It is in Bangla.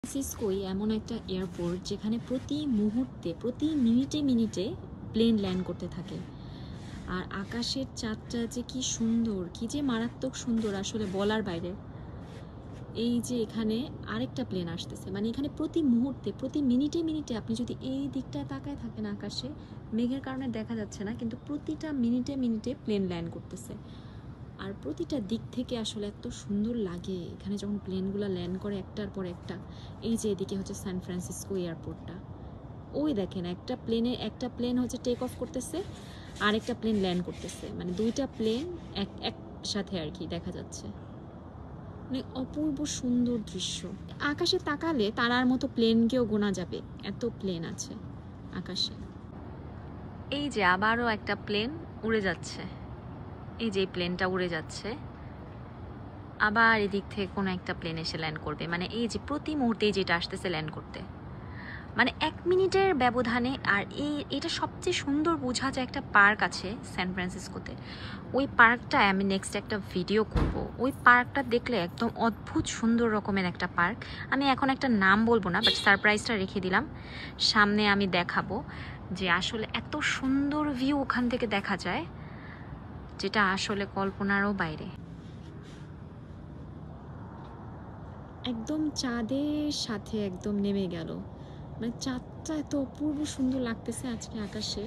ফ্রান্সিসকোই এমন একটা এয়ারপোর্ট যেখানে প্রতি মুহূর্তে প্রতি মিনিটে মিনিটে প্লেন ল্যান্ড করতে থাকে। আর আকাশের চাঁদটা যে কি সুন্দর, কি যে মারাত্মক সুন্দর, আসলে বলার বাইরে। এই যে এখানে আরেকটা প্লেন আসতেছে, মানে এখানে প্রতি মুহূর্তে প্রতি মিনিটে মিনিটে আপনি যদি এই দিকটায় তাকায় থাকেন আকাশে, মেঘের কারণে দেখা যাচ্ছে না, কিন্তু প্রতিটা মিনিটে মিনিটে প্লেন ল্যান্ড করতেছে। আর প্রতিটা দিক থেকে আসলে এত সুন্দর লাগে এখানে যখন প্লেনগুলো ল্যান্ড করে একটার পর একটা। এই যে এদিকে হচ্ছে সান ফ্রান্সিসকো এয়ারপোর্টটা, ওই দেখেন একটা প্লেন হচ্ছে টেক অফ করতেছে আর একটা প্লেন ল্যান্ড করতেছে, মানে দুইটা প্লেন একসাথে আর কি দেখা যাচ্ছে। মানে অপূর্ব সুন্দর দৃশ্য। আকাশে তাকালে তারার মতো প্লেনকেও গোনা যাবে, এত প্লেন আছে আকাশে। এই যে আবারও একটা প্লেন উড়ে যাচ্ছে, এই যে প্লেনটা উড়ে যাচ্ছে, আবার এদিক থেকে কোনো একটা প্লেন এসে ল্যান্ড করবে। মানে এই যে প্রতি মুহূর্তেই যেটা আসতেছে ল্যান্ড করতে, মানে 1 মিনিটের ব্যবধানে। আর এটা সবচেয়ে সুন্দর বোঝা যায়, একটা পার্ক আছে সান ফ্রান্সিসকোতে, ওই পার্কটা আমি নেক্সট একটা ভিডিও করব। ওই পার্কটা দেখলে একদম অদ্ভুত সুন্দর রকমের একটা পার্ক। আমি এখন একটা নাম বলবো না, বাট সারপ্রাইজটা রেখে দিলাম, সামনে আমি দেখাবো যে আসলে এত সুন্দর ভিউ ওখান থেকে দেখা যায়, যেটা আসলে কল্পনারও বাইরে। একদম চাঁদের সাথে একদম নেমে গেল, মানে চাঁদটা এত অপূর্ব সুন্দর লাগতেছে আজকে আকাশে।